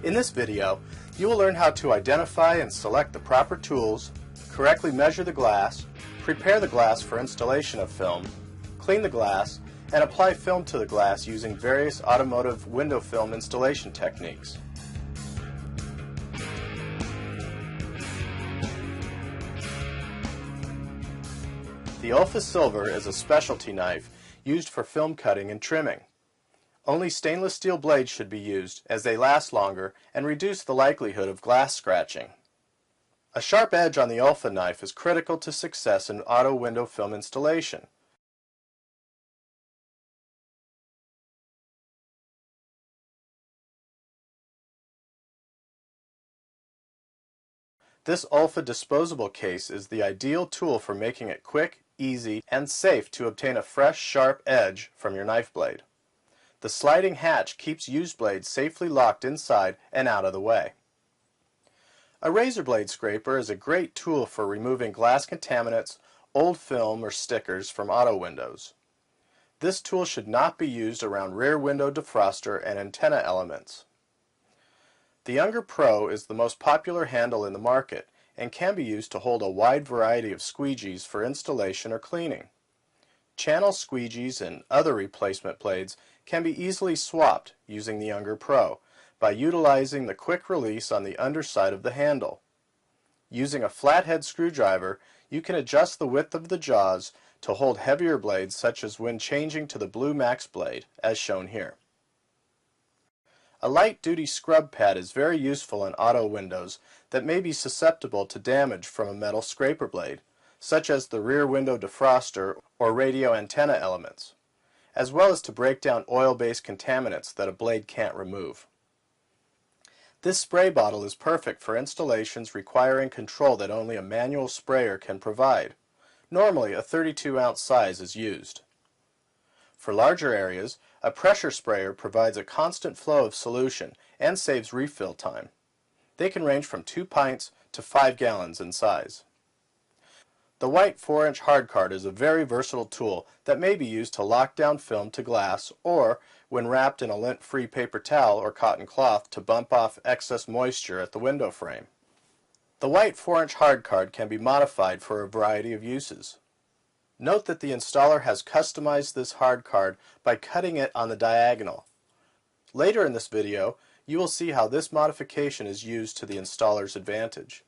In this video, you will learn how to identify and select the proper tools, correctly measure the glass, prepare the glass for installation of film, clean the glass, and apply film to the glass using various automotive window film installation techniques. The Olfa Silver is a specialty knife used for film cutting and trimming. Only stainless steel blades should be used as they last longer and reduce the likelihood of glass scratching. A sharp edge on the Olfa knife is critical to success in auto window film installation. This Olfa disposable case is the ideal tool for making it quick, easy, and safe to obtain a fresh, sharp edge from your knife blade. The sliding hatch keeps used blades safely locked inside and out of the way. A razor blade scraper is a great tool for removing glass contaminants, old film, or stickers from auto windows. This tool should not be used around rear window defroster and antenna elements. The Younger Pro is the most popular handle in the market and can be used to hold a wide variety of squeegees for installation or cleaning. Channel squeegees and other replacement blades can be easily swapped using the Younger Pro by utilizing the quick release on the underside of the handle. Using a flathead screwdriver, you can adjust the width of the jaws to hold heavier blades, such as when changing to the Blue Max blade, as shown here. A light-duty scrub pad is very useful in auto windows that may be susceptible to damage from a metal scraper blade, such as the rear window defroster or radio antenna elements, as well as to break down oil-based contaminants that a blade can't remove. This spray bottle is perfect for installations requiring control that only a manual sprayer can provide. Normally, a 32-ounce size is used. For larger areas, a pressure sprayer provides a constant flow of solution and saves refill time. They can range from 2 pints to 5 gallons in size. The white 4-inch hard card is a very versatile tool that may be used to lock down film to glass or, when wrapped in a lint-free paper towel or cotton cloth, to bump off excess moisture at the window frame. The white 4-inch hard card can be modified for a variety of uses. Note that the installer has customized this hard card by cutting it on the diagonal. Later in this video, you will see how this modification is used to the installer's advantage.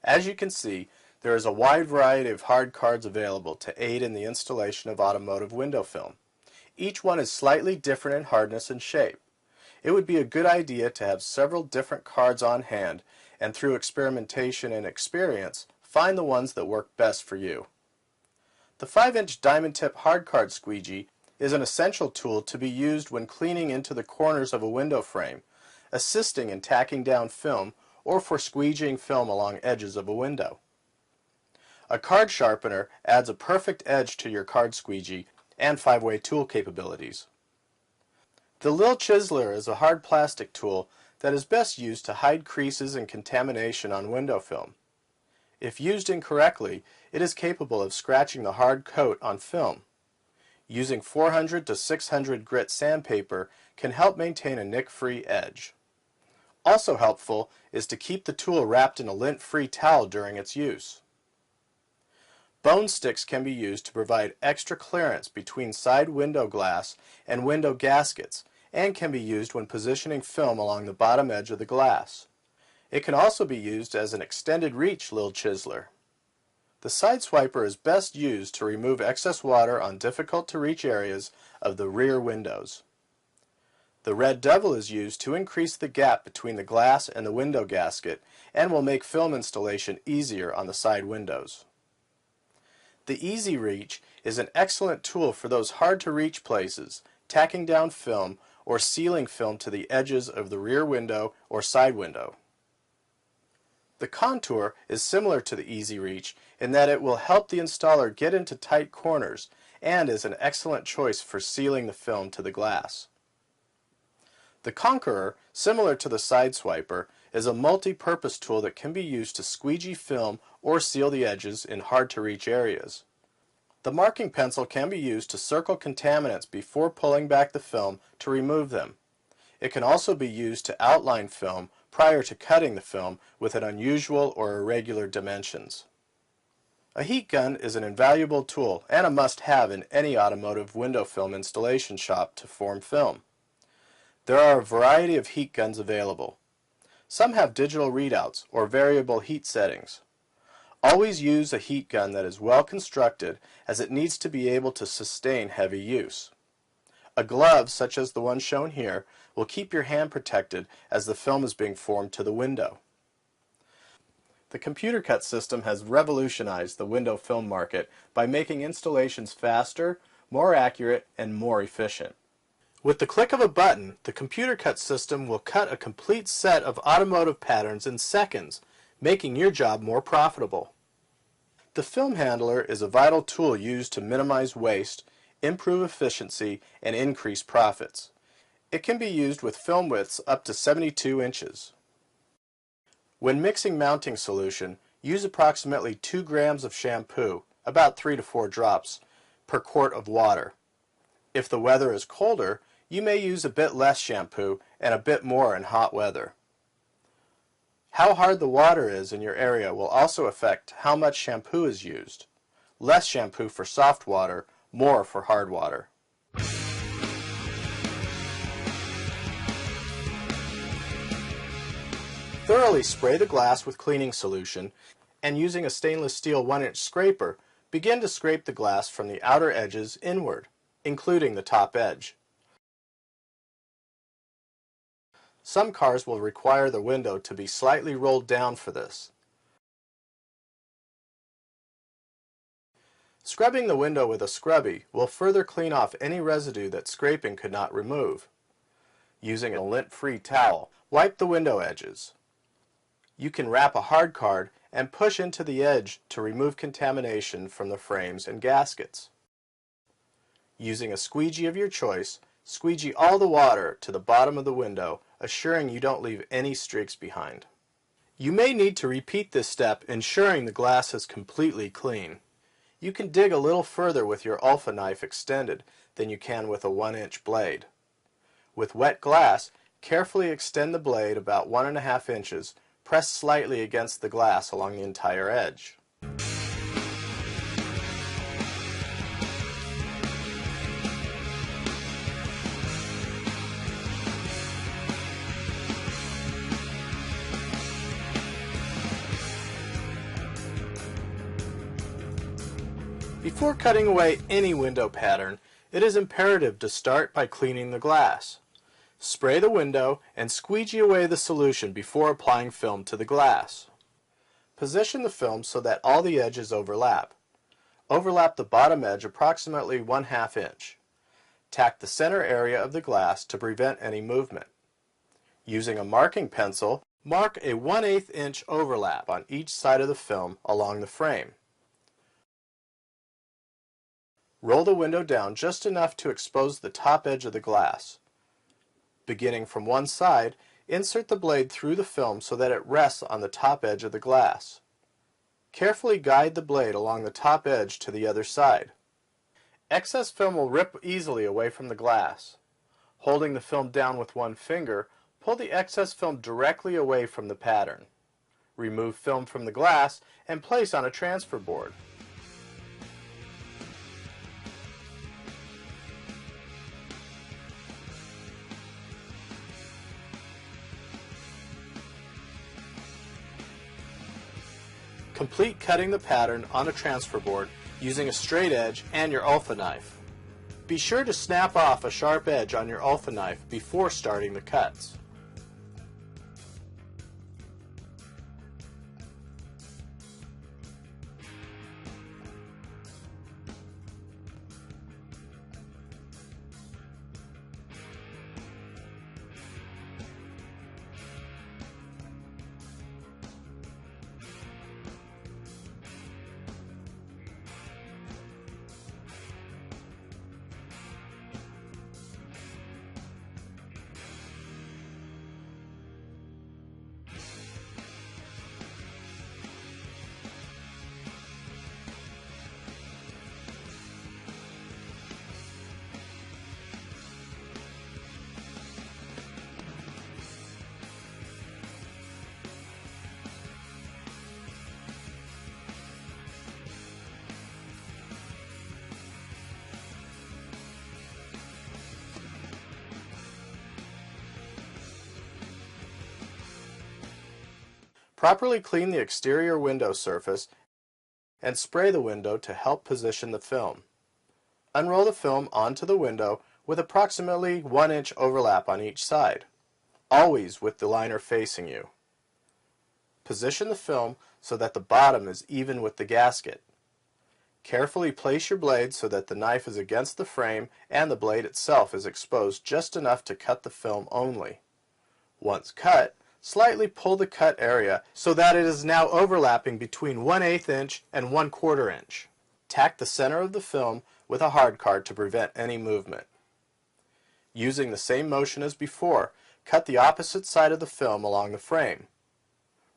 As you can see, there is a wide variety of hard cards available to aid in the installation of automotive window film. Each one is slightly different in hardness and shape. It would be a good idea to have several different cards on hand and, through experimentation and experience, find the ones that work best for you. The 5-inch diamond tip hard card squeegee is an essential tool to be used when cleaning into the corners of a window frame, assisting in tacking down film, or for squeegeeing film along edges of a window. A card sharpener adds a perfect edge to your card squeegee and 5-way tool capabilities. The Lil Chiseler is a hard plastic tool that is best used to hide creases and contamination on window film. If used incorrectly, it is capable of scratching the hard coat on film. Using 400 to 600 grit sandpaper can help maintain a nick-free edge. Also helpful is to keep the tool wrapped in a lint-free towel during its use. Bone sticks can be used to provide extra clearance between side window glass and window gaskets, and can be used when positioning film along the bottom edge of the glass. It can also be used as an extended reach Lil Chiseler. The side swiper is best used to remove excess water on difficult to reach areas of the rear windows. The Red Devil is used to increase the gap between the glass and the window gasket and will make film installation easier on the side windows. The Easy Reach is an excellent tool for those hard to reach places, tacking down film or sealing film to the edges of the rear window or side window. The Contour is similar to the Easy Reach in that it will help the installer get into tight corners and is an excellent choice for sealing the film to the glass. The Conqueror, similar to the side swiper, is a multi-purpose tool that can be used to squeegee film or seal the edges in hard-to-reach areas. The marking pencil can be used to circle contaminants before pulling back the film to remove them. It can also be used to outline film prior to cutting the film with an unusual or irregular dimensions. A heat gun is an invaluable tool and a must-have in any automotive window film installation shop to form film. There are a variety of heat guns available. Some have digital readouts or variable heat settings. Always use a heat gun that is well constructed, as it needs to be able to sustain heavy use. A glove, such as the one shown here, will keep your hand protected as the film is being formed to the window. The computer cut system has revolutionized the window film market by making installations faster, more accurate, and more efficient. With the click of a button, the computer cut system will cut a complete set of automotive patterns in seconds, making your job more profitable. The film handler is a vital tool used to minimize waste, improve efficiency, and increase profits. It can be used with film widths up to 72 inches. When mixing mounting solution, use approximately 2 grams of shampoo, about 3 to 4 drops, per quart of water. If the weather is colder, you may use a bit less shampoo and a bit more in hot weather. How hard the water is in your area will also affect how much shampoo is used. Less shampoo for soft water, more for hard water. Thoroughly spray the glass with cleaning solution, and using a stainless steel 1-inch scraper, begin to scrape the glass from the outer edges inward, including the top edge. Some cars will require the window to be slightly rolled down for this. Scrubbing the window with a scrubby will further clean off any residue that scraping could not remove. Using a lint-free towel, wipe the window edges. You can wrap a hard card and push into the edge to remove contamination from the frames and gaskets. Using a squeegee of your choice, squeegee all the water to the bottom of the window, assuring you don't leave any streaks behind. You may need to repeat this step, ensuring the glass is completely clean. You can dig a little further with your Alpha knife extended than you can with a 1-inch blade. With wet glass, carefully extend the blade about 1.5 inches, press slightly against the glass along the entire edge. Before cutting away any window pattern, it is imperative to start by cleaning the glass. Spray the window and squeegee away the solution before applying film to the glass. Position the film so that all the edges overlap. Overlap the bottom edge approximately 1/2 inch. Tack the center area of the glass to prevent any movement. Using a marking pencil, mark a 1/8 inch overlap on each side of the film along the frame. Roll the window down just enough to expose the top edge of the glass. Beginning from one side, insert the blade through the film so that it rests on the top edge of the glass. Carefully guide the blade along the top edge to the other side. Excess film will rip easily away from the glass. Holding the film down with one finger, pull the excess film directly away from the pattern. Remove film from the glass and place on a transfer board. Complete cutting the pattern on a transfer board using a straight edge and your Alpha knife. Be sure to snap off a sharp edge on your Alpha knife before starting the cuts. Properly clean the exterior window surface and spray the window to help position the film. Unroll the film onto the window with approximately 1-inch overlap on each side, always with the liner facing you. Position the film so that the bottom is even with the gasket. Carefully place your blade so that the knife is against the frame and the blade itself is exposed just enough to cut the film only. Once cut, slightly pull the cut area so that it is now overlapping between 1/8 inch and 1/4 inch. Tack the center of the film with a hard card to prevent any movement. Using the same motion as before, cut the opposite side of the film along the frame.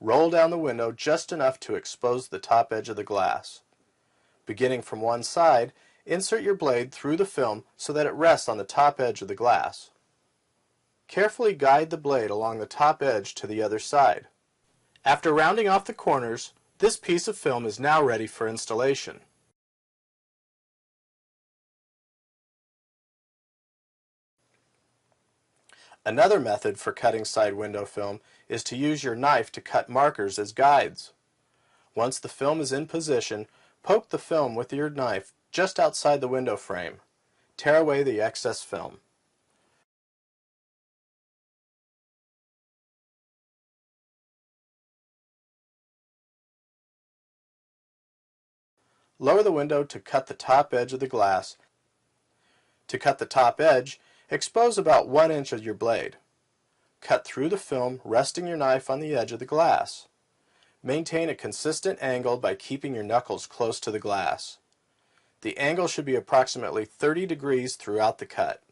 Roll down the window just enough to expose the top edge of the glass. Beginning from one side, insert your blade through the film so that it rests on the top edge of the glass. Carefully guide the blade along the top edge to the other side. After rounding off the corners, this piece of film is now ready for installation. Another method for cutting side window film is to use your knife to cut markers as guides. Once the film is in position, poke the film with your knife just outside the window frame. Tear away the excess film. Lower the window to cut the top edge of the glass. To cut the top edge, expose about 1 inch of your blade. Cut through the film, resting your knife on the edge of the glass. Maintain a consistent angle by keeping your knuckles close to the glass. The angle should be approximately 30 degrees throughout the cut.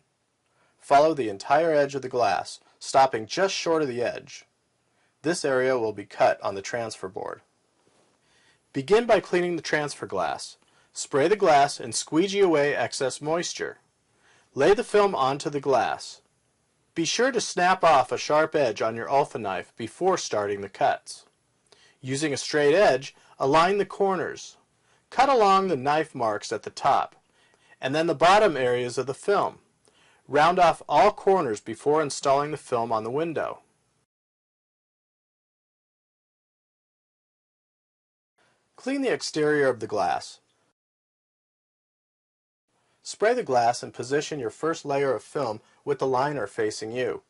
Follow the entire edge of the glass, stopping just short of the edge. This area will be cut on the transfer board. Begin by cleaning the transfer glass. Spray the glass and squeegee away excess moisture. Lay the film onto the glass. Be sure to snap off a sharp edge on your Alpha knife before starting the cuts. Using a straight edge, align the corners. Cut along the knife marks at the top, and then the bottom areas of the film. Round off all corners before installing the film on the window. Clean the exterior of the glass. Spray the glass and position your first layer of film with the liner facing you.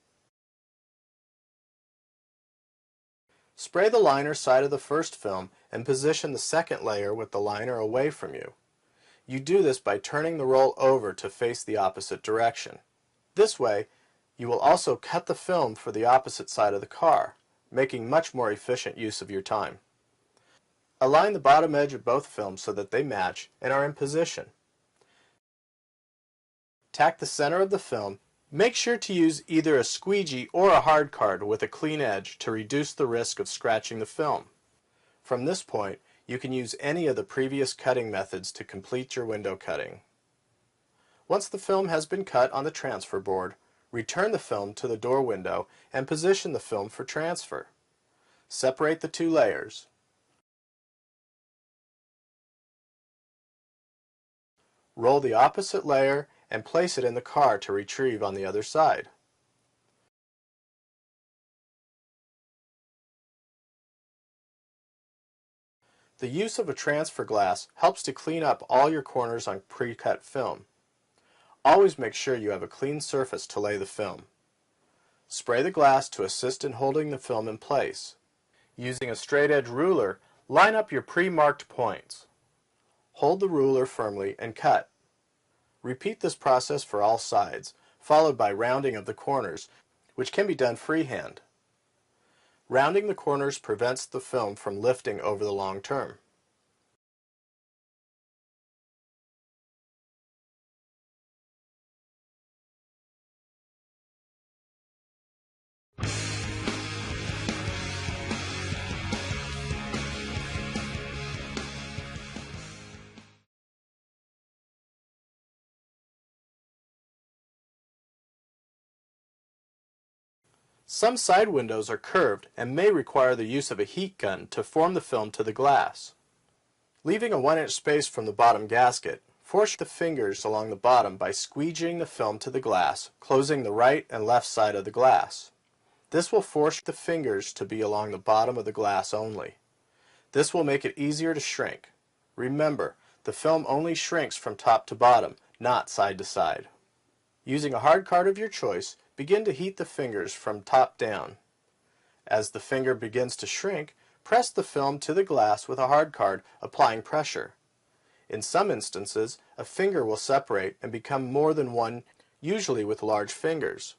Spray the liner side of the first film and position the second layer with the liner away from you. You do this by turning the roll over to face the opposite direction. This way, you will also cut the film for the opposite side of the car, making much more efficient use of your time. Align the bottom edge of both films so that they match and are in position. Tack the center of the film. Make sure to use either a squeegee or a hard card with a clean edge to reduce the risk of scratching the film. From this point, you can use any of the previous cutting methods to complete your window cutting. Once the film has been cut on the transfer board, return the film to the door window and position the film for transfer. Separate the two layers. Roll the opposite layer and place it in the car to retrieve on the other side. The use of a transfer glass helps to clean up all your corners on pre-cut film. Always make sure you have a clean surface to lay the film. Spray the glass to assist in holding the film in place. Using a straight edge ruler, line up your pre-marked points. Hold the ruler firmly and cut. Repeat this process for all sides, followed by rounding of the corners, which can be done freehand. Rounding the corners prevents the film from lifting over the long term. Some side windows are curved and may require the use of a heat gun to form the film to the glass. Leaving a 1-inch space from the bottom gasket, force the fingers along the bottom by squeegeeing the film to the glass, closing the right and left side of the glass. This will force the fingers to be along the bottom of the glass only. This will make it easier to shrink. Remember, the film only shrinks from top to bottom, not side to side. Using a hard card of your choice, begin to heat the fingers from top down. As the finger begins to shrink, press the film to the glass with a hard card, applying pressure. In some instances, a finger will separate and become more than one, usually with large fingers.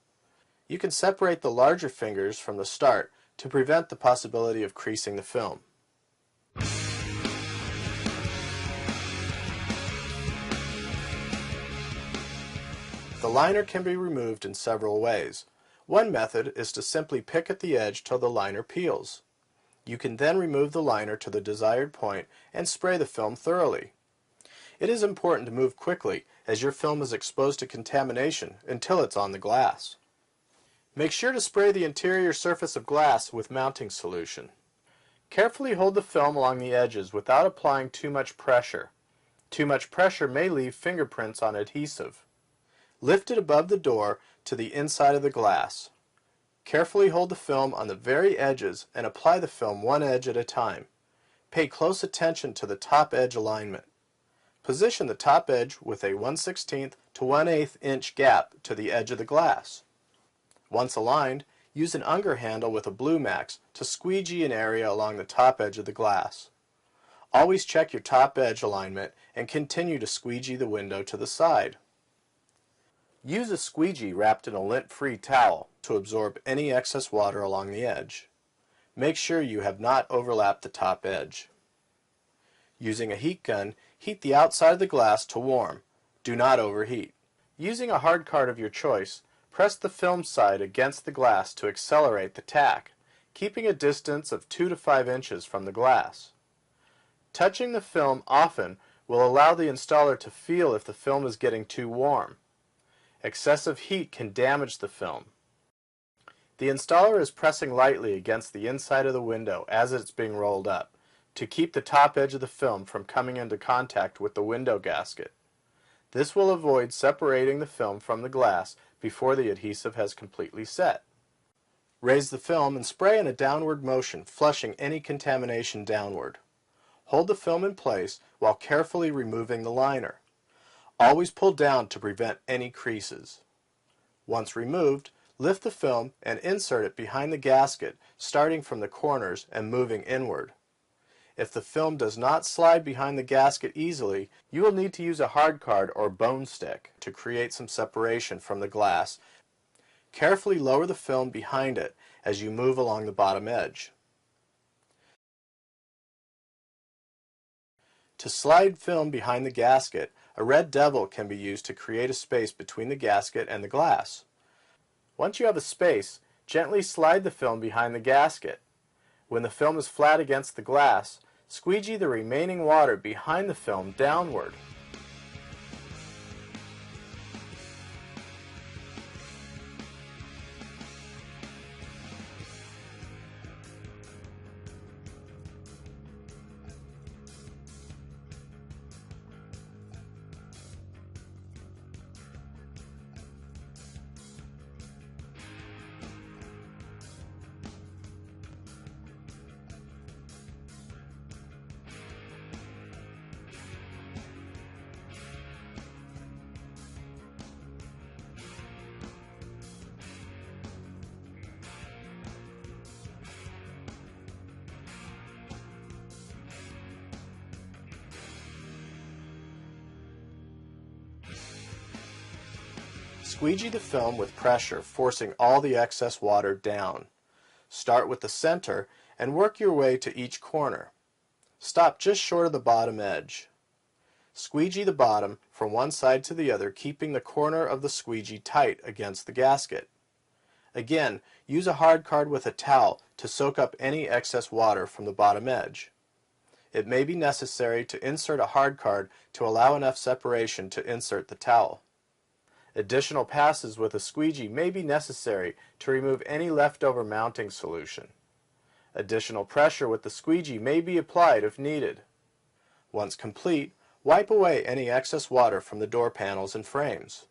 You can separate the larger fingers from the start to prevent the possibility of creasing the film. The liner can be removed in several ways. One method is to simply pick at the edge till the liner peels. You can then remove the liner to the desired point and spray the film thoroughly. It is important to move quickly as your film is exposed to contamination until it's on the glass. Make sure to spray the interior surface of glass with mounting solution. Carefully hold the film along the edges without applying too much pressure. Too much pressure may leave fingerprints on adhesive. Lift it above the door to the inside of the glass. Carefully hold the film on the very edges and apply the film one edge at a time. Pay close attention to the top edge alignment. Position the top edge with a 1/16 to 1/8 inch gap to the edge of the glass. Once aligned, use an Unger handle with a Blue Max to squeegee an area along the top edge of the glass. Always check your top edge alignment and continue to squeegee the window to the side. Use a squeegee wrapped in a lint-free towel to absorb any excess water along the edge. Make sure you have not overlapped the top edge. Using a heat gun, heat the outside of the glass to warm. Do not overheat. Using a hard card of your choice, press the film side against the glass to accelerate the tack, keeping a distance of 2 to 5 inches from the glass. Touching the film often will allow the installer to feel if the film is getting too warm. Excessive heat can damage the film. The installer is pressing lightly against the inside of the window as it's being rolled up to keep the top edge of the film from coming into contact with the window gasket. This will avoid separating the film from the glass before the adhesive has completely set. Raise the film and spray in a downward motion, flushing any contamination downward. Hold the film in place while carefully removing the liner. Always pull down to prevent any creases. Once removed, lift the film and insert it behind the gasket, starting from the corners and moving inward. If the film does not slide behind the gasket easily, you will need to use a hard card or bone stick to create some separation from the glass. Carefully lower the film behind it as you move along the bottom edge. To slide film behind the gasket, a red devil can be used to create a space between the gasket and the glass. Once you have a space, gently slide the film behind the gasket. When the film is flat against the glass, squeegee the remaining water behind the film downward. Squeegee the film with pressure, forcing all the excess water down. Start with the center and work your way to each corner. Stop just short of the bottom edge. Squeegee the bottom from one side to the other, keeping the corner of the squeegee tight against the gasket. Again, use a hard card with a towel to soak up any excess water from the bottom edge. It may be necessary to insert a hard card to allow enough separation to insert the towel. Additional passes with a squeegee may be necessary to remove any leftover mounting solution. Additional pressure with the squeegee may be applied if needed. Once complete, wipe away any excess water from the door panels and frames.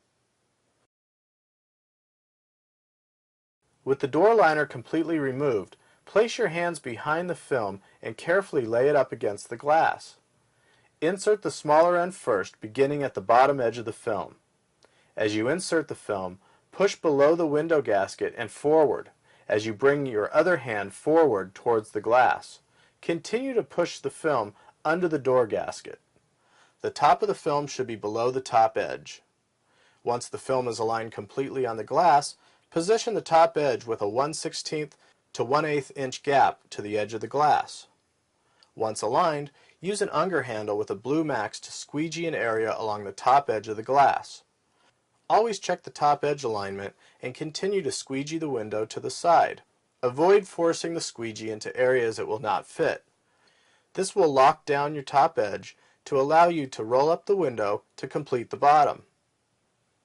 With the door liner completely removed, place your hands behind the film and carefully lay it up against the glass. Insert the smaller end first, beginning at the bottom edge of the film. As you insert the film, push below the window gasket and forward as you bring your other hand forward towards the glass. Continue to push the film under the door gasket. The top of the film should be below the top edge. Once the film is aligned completely on the glass, position the top edge with a 1/16 to 1/8 inch gap to the edge of the glass. Once aligned, use an Unger handle with a blue max to squeegee an area along the top edge of the glass. Always check the top edge alignment and continue to squeegee the window to the side. Avoid forcing the squeegee into areas it will not fit. This will lock down your top edge to allow you to roll up the window to complete the bottom.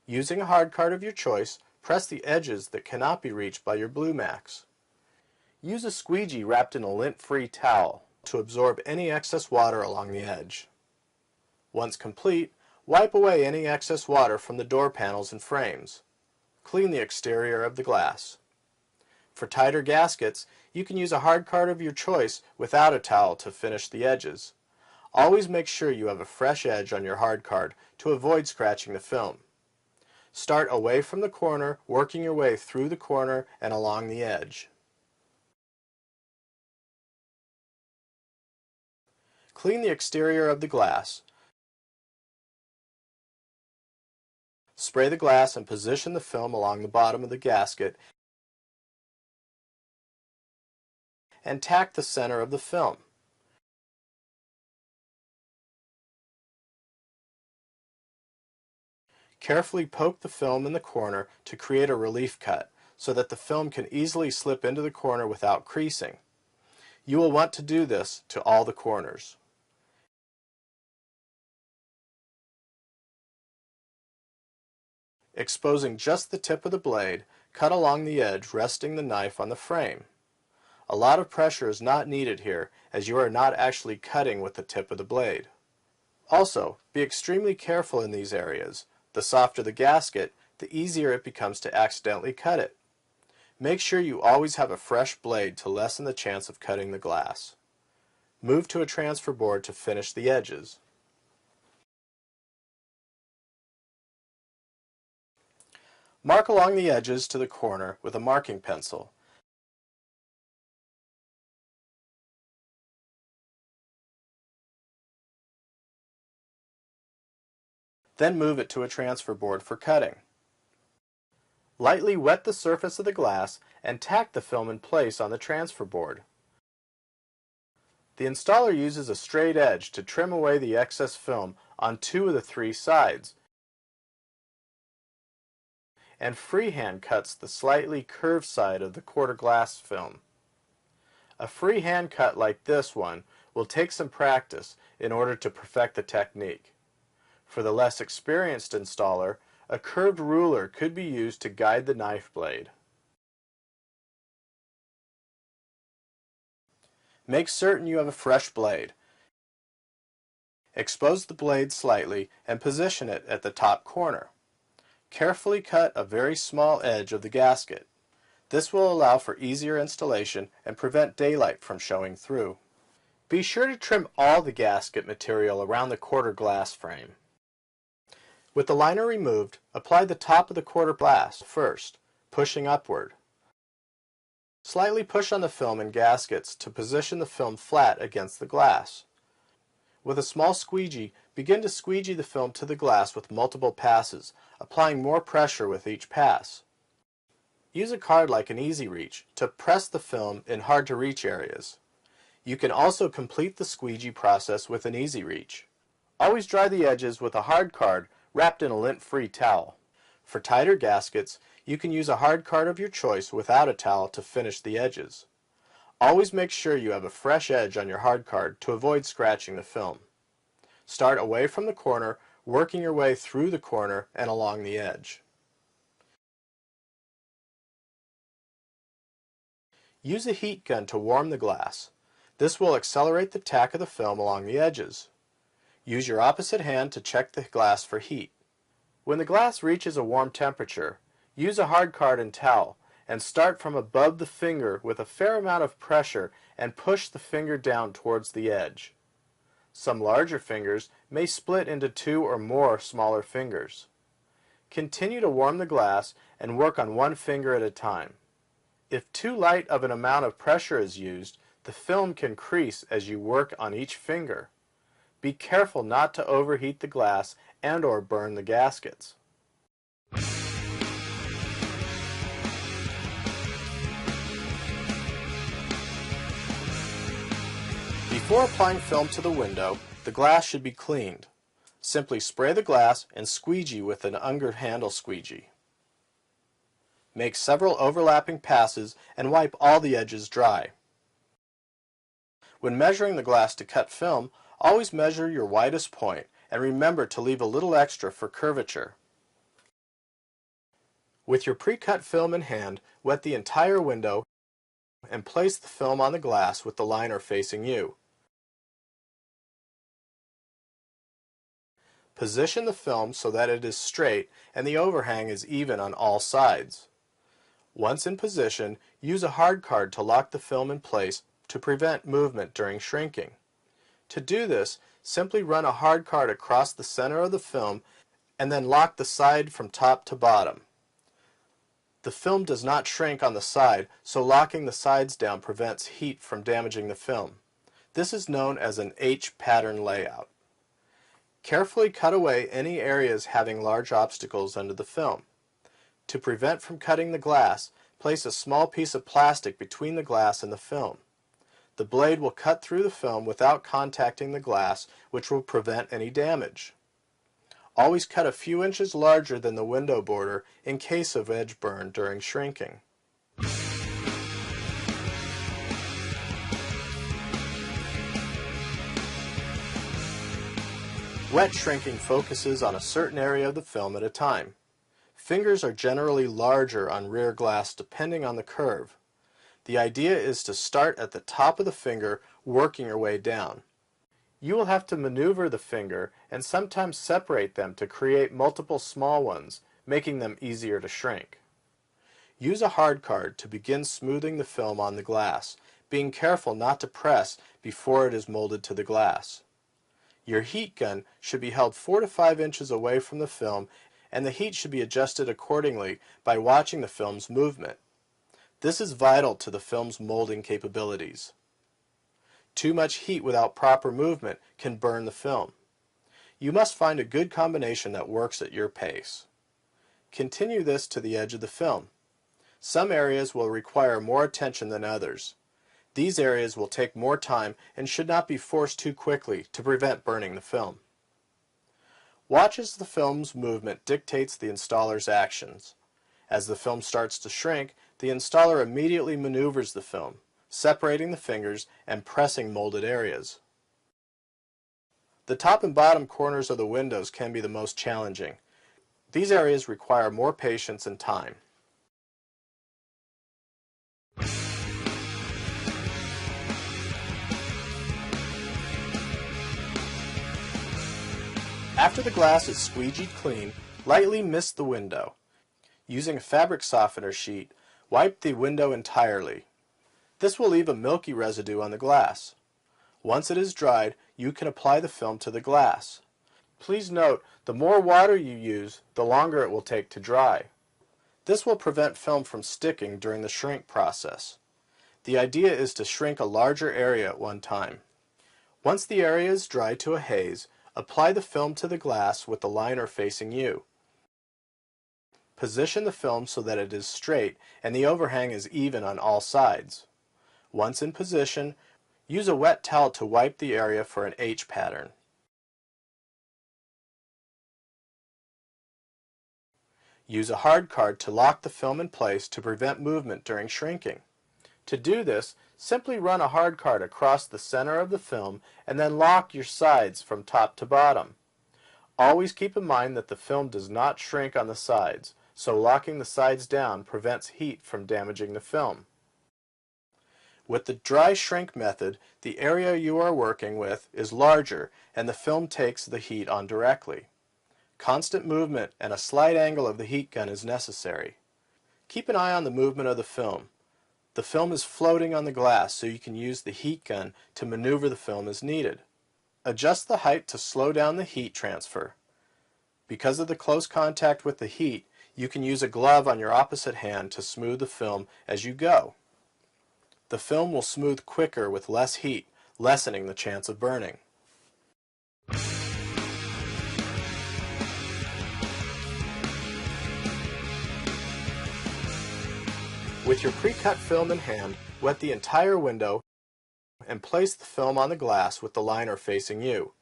Using a hard card of your choice, press the edges that cannot be reached by your blue max. Use a squeegee wrapped in a lint-free towel to absorb any excess water along the edge. Once complete, wipe away any excess water from the door panels and frames. Clean the exterior of the glass. For tighter gaskets, you can use a hard card of your choice without a towel to finish the edges. Always make sure you have a fresh edge on your hard card to avoid scratching the film. Start away from the corner, working your way through the corner and along the edge. Clean the exterior of the glass. Spray the glass and position the film along the bottom of the gasket and tack the center of the film. Carefully poke the film in the corner to create a relief cut so that the film can easily slip into the corner without creasing. You will want to do this to all the corners. Exposing just the tip of the blade, cut along the edge, resting the knife on the frame. A lot of pressure is not needed here, as you are not actually cutting with the tip of the blade. Also, be extremely careful in these areas. The softer the gasket, the easier it becomes to accidentally cut it. Make sure you always have a fresh blade to lessen the chance of cutting the glass. Move to a transfer board to finish the edges. Mark along the edges to the corner with a marking pencil. Then move it to a transfer board for cutting. Lightly wet the surface of the glass and tack the film in place on the transfer board. The installer uses a straight edge to trim away the excess film on 2 of the 3 sides and freehand cuts the slightly curved side of the quarter glass film. A freehand cut like this one will take some practice in order to perfect the technique. For the less experienced installer, a curved ruler could be used to guide the knife blade. Make certain you have a fresh blade. Expose the blade slightly and position it at the top corner. Carefully cut a very small edge of the gasket. This will allow for easier installation and prevent daylight from showing through. Be sure to trim all the gasket material around the quarter glass frame. With the liner removed, apply the top of the quarter glass first, pushing upward. Slightly push on the film and gaskets to position the film flat against the glass. With a small squeegee, begin to squeegee the film to the glass with multiple passes, applying more pressure with each pass. Use a card like an Easy Reach to press the film in hard-to-reach areas. You can also complete the squeegee process with an Easy Reach. Always dry the edges with a hard card wrapped in a lint-free towel. For tighter gaskets, you can use a hard card of your choice without a towel to finish the edges. Always make sure you have a fresh edge on your hard card to avoid scratching the film. Start away from the corner, working your way through the corner and along the edge. Use a heat gun to warm the glass. This will accelerate the tack of the film along the edges. Use your opposite hand to check the glass for heat. When the glass reaches a warm temperature, use a hard card and towel and start from above the finger with a fair amount of pressure and push the finger down towards the edge. Some larger fingers may split into 2 or more smaller fingers. Continue to warm the glass and work on one finger at a time. If too light of an amount of pressure is used, the film can crease as you work on each finger. Be careful not to overheat the glass and/or burn the gaskets. Before applying film to the window, the glass should be cleaned. Simply spray the glass and squeegee with an Unger handle squeegee. Make several overlapping passes and wipe all the edges dry. When measuring the glass to cut film, always measure your widest point and remember to leave a little extra for curvature. With your pre-cut film in hand, wet the entire window and place the film on the glass with the liner facing you. Position the film so that it is straight and the overhang is even on all sides. Once in position, use a hard card to lock the film in place to prevent movement during shrinking. To do this, simply run a hard card across the center of the film and then lock the side from top to bottom. The film does not shrink on the side, so locking the sides down prevents heat from damaging the film. This is known as an H pattern layout. Carefully cut away any areas having large obstacles under the film. To prevent from cutting the glass, place a small piece of plastic between the glass and the film. The blade will cut through the film without contacting the glass, which will prevent any damage. Always cut a few inches larger than the window border in case of edge burn during shrinking. Wet shrinking focuses on a certain area of the film at a time. Fingers are generally larger on rear glass depending on the curve. The idea is to start at the top of the finger, working your way down. You will have to maneuver the finger and sometimes separate them to create multiple small ones, making them easier to shrink. Use a hard card to begin smoothing the film on the glass, being careful not to press before it is molded to the glass. Your heat gun should be held 4 to 5 inches away from the film, and the heat should be adjusted accordingly by watching the film's movement. This is vital to the film's molding capabilities. Too much heat without proper movement can burn the film. You must find a good combination that works at your pace. Continue this to the edge of the film. Some areas will require more attention than others. These areas will take more time and should not be forced too quickly to prevent burning the film. Watch as the film's movement dictates the installer's actions. As the film starts to shrink, the installer immediately maneuvers the film, separating the fingers and pressing molded areas. The top and bottom corners of the windows can be the most challenging. These areas require more patience and time. After the glass is squeegeed clean, lightly mist the window. Using a fabric softener sheet, wipe the window entirely. This will leave a milky residue on the glass. Once it is dried, you can apply the film to the glass. Please note, the more water you use, the longer it will take to dry. This will prevent film from sticking during the shrink process. The idea is to shrink a larger area at one time. Once the area is dry to a haze, apply the film to the glass with the liner facing you. Position the film so that it is straight and the overhang is even on all sides. Once in position, use a wet towel to wipe the area for an H pattern. Use a hard card to lock the film in place to prevent movement during shrinking. To do this, simply run a hard card across the center of the film and then lock your sides from top to bottom. Always keep in mind that the film does not shrink on the sides, so locking the sides down prevents heat from damaging the film. With the dry shrink method, the area you are working with is larger and the film takes the heat on directly. Constant movement and a slight angle of the heat gun is necessary. Keep an eye on the movement of the film. The film is floating on the glass, so you can use the heat gun to maneuver the film as needed. Adjust the height to slow down the heat transfer. Because of the close contact with the heat, you can use a glove on your opposite hand to smooth the film as you go. The film will smooth quicker with less heat, lessening the chance of burning. With your pre-cut film in hand, wet the entire window and place the film on the glass with the liner facing you.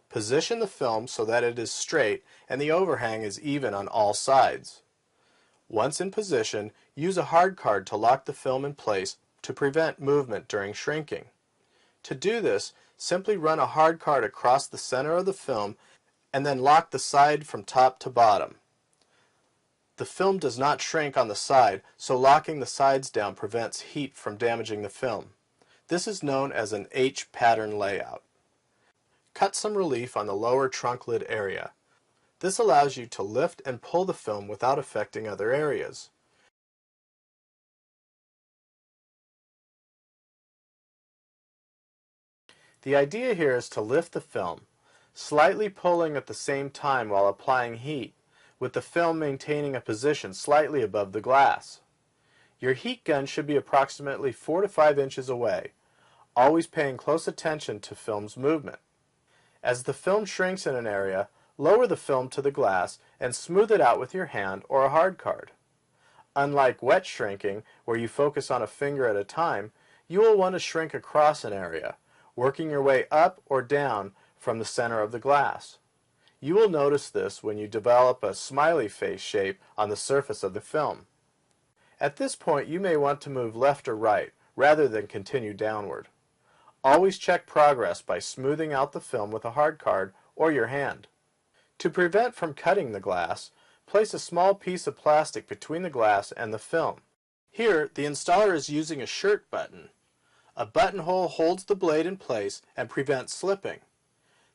Position the film so that it is straight and the overhang is even on all sides. Once in position, use a hard card to lock the film in place to prevent movement during shrinking. To do this, simply run a hard card across the center of the film and then lock the side from top to bottom. The film does not shrink on the side, so locking the sides down prevents heat from damaging the film. This is known as an H pattern layout. Cut some relief on the lower trunk lid area. This allows you to lift and pull the film without affecting other areas. The idea here is to lift the film, slightly pulling at the same time while applying heat, with the film maintaining a position slightly above the glass. Your heat gun should be approximately 4 to 5 inches away, always paying close attention to film's movement. As the film shrinks in an area, lower the film to the glass and smooth it out with your hand or a hard card. Unlike wet shrinking, where you focus on a finger at a time, you will want to shrink across an area, working your way up or down from the center of the glass. You will notice this when you develop a smiley face shape on the surface of the film. At this point, you may want to move left or right rather than continue downward. Always check progress by smoothing out the film with a hard card or your hand. To prevent from cutting the glass, place a small piece of plastic between the glass and the film. Here, the installer is using a shirt button. A buttonhole holds the blade in place and prevents slipping.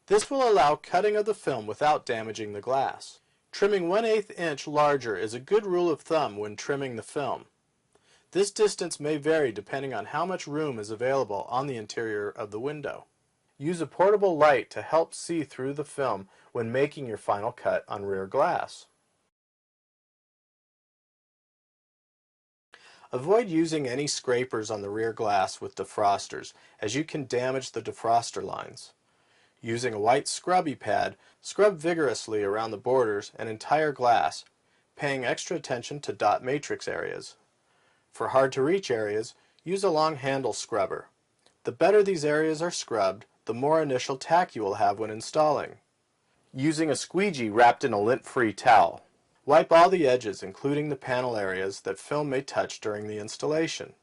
This will allow cutting of the film without damaging the glass. Trimming 1/8 inch larger is a good rule of thumb when trimming the film. This distance may vary depending on how much room is available on the interior of the window. Use a portable light to help see through the film when making your final cut on rear glass. Avoid using any scrapers on the rear glass with defrosters, as you can damage the defroster lines. Using a white scrubby pad, scrub vigorously around the borders and entire glass, paying extra attention to dot matrix areas. For hard-to-reach areas, use a long handle scrubber. The better these areas are scrubbed, the more initial tack you will have when installing. Using a squeegee wrapped in a lint-free towel. Wipe all the edges, including the panel areas that film may touch during the installation.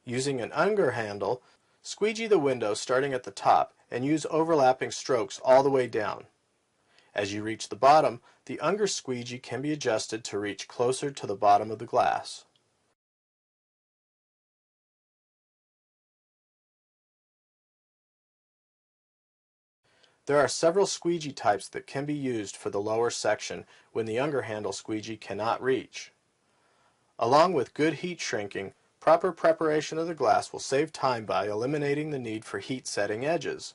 Using an Unger handle, squeegee the window starting at the top and use overlapping strokes all the way down. As you reach the bottom, the Unger squeegee can be adjusted to reach closer to the bottom of the glass. There are several squeegee types that can be used for the lower section when the Unger handle squeegee cannot reach. Along with good heat shrinking, proper preparation of the glass will save time by eliminating the need for heat setting edges.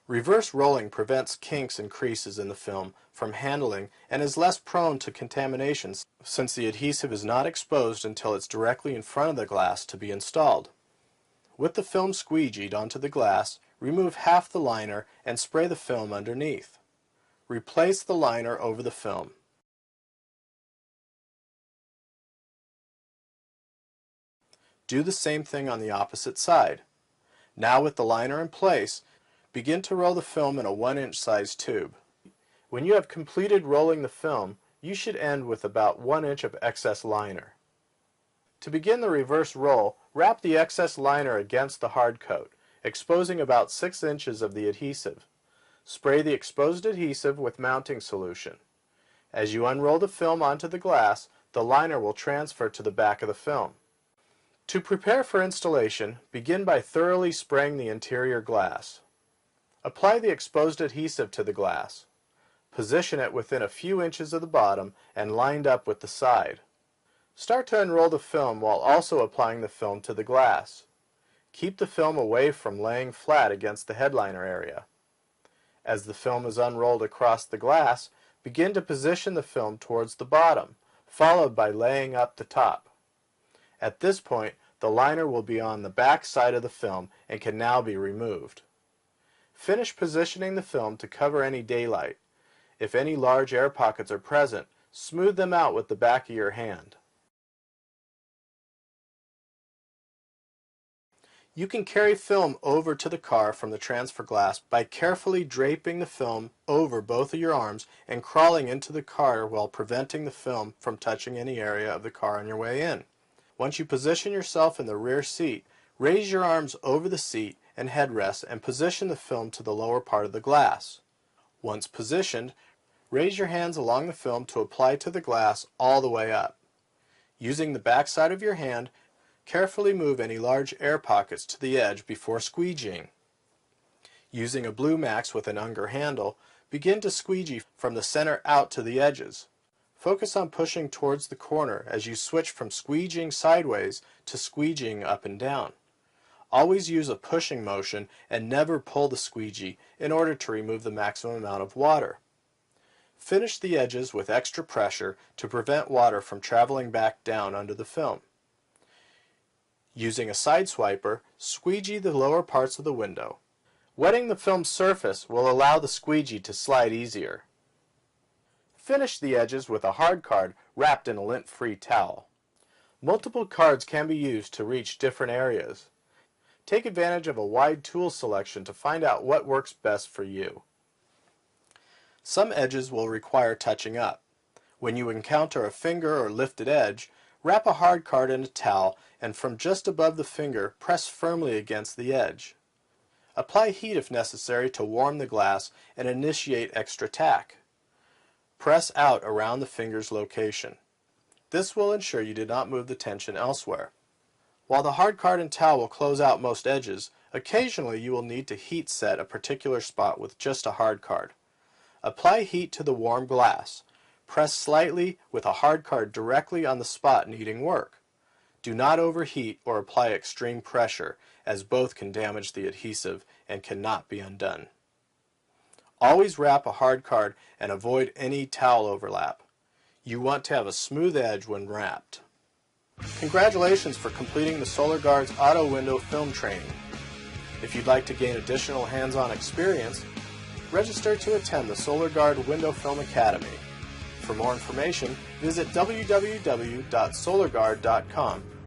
Reverse rolling prevents kinks and creases in the film from handling and is less prone to contamination since the adhesive is not exposed until it's directly in front of the glass to be installed. With the film squeegeed onto the glass, remove half the liner and spray the film underneath. Replace the liner over the film. Do the same thing on the opposite side. Now with the liner in place, begin to roll the film in a 1-inch size tube. When you have completed rolling the film, you should end with about 1 inch of excess liner. To begin the reverse roll, wrap the excess liner against the hard coat, exposing about 6 inches of the adhesive. Spray the exposed adhesive with mounting solution. As you unroll the film onto the glass, the liner will transfer to the back of the film. To prepare for installation, begin by thoroughly spraying the interior glass. Apply the exposed adhesive to the glass. Position it within a few inches of the bottom and lined up with the side. Start to unroll the film while also applying the film to the glass. Keep the film away from laying flat against the headliner area. As the film is unrolled across the glass, begin to position the film towards the bottom, followed by laying up the top. At this point, the liner will be on the back side of the film and can now be removed. Finish positioning the film to cover any daylight. If any large air pockets are present, smooth them out with the back of your hand. You can carry film over to the car from the transfer glass by carefully draping the film over both of your arms and crawling into the car while preventing the film from touching any area of the car on your way in. Once you position yourself in the rear seat, raise your arms over the seat and headrest and position the film to the lower part of the glass. Once positioned, raise your hands along the film to apply to the glass all the way up. Using the back side of your hand, carefully move any large air pockets to the edge before squeegeeing. Using a Blue Max with an Unger handle, begin to squeegee from the center out to the edges. Focus on pushing towards the corner as you switch from squeegeeing sideways to squeegeeing up and down. Always use a pushing motion and never pull the squeegee in order to remove the maximum amount of water. Finish the edges with extra pressure to prevent water from traveling back down under the film. Using a side swiper, squeegee the lower parts of the window. Wetting the film surface will allow the squeegee to slide easier. Finish the edges with a hard card wrapped in a lint-free towel. Multiple cards can be used to reach different areas. Take advantage of a wide tool selection to find out what works best for you. Some edges will require touching up. When you encounter a finger or lifted edge, wrap a hard card in a towel and from just above the finger, press firmly against the edge. Apply heat if necessary to warm the glass and initiate extra tack. Press out around the finger's location. This will ensure you did not move the tension elsewhere. While the hard card and towel will close out most edges, occasionally you will need to heat set a particular spot with just a hard card. Apply heat to the warm glass. Press slightly with a hard card directly on the spot needing work. Do not overheat or apply extreme pressure, as both can damage the adhesive and cannot be undone. Always wrap a hard card and avoid any towel overlap. You want to have a smooth edge when wrapped. Congratulations for completing the Solar Gard's auto window film training. If you'd like to gain additional hands-on experience, register to attend the Solar Gard Window Film Academy. For more information, visit www.solargard.com.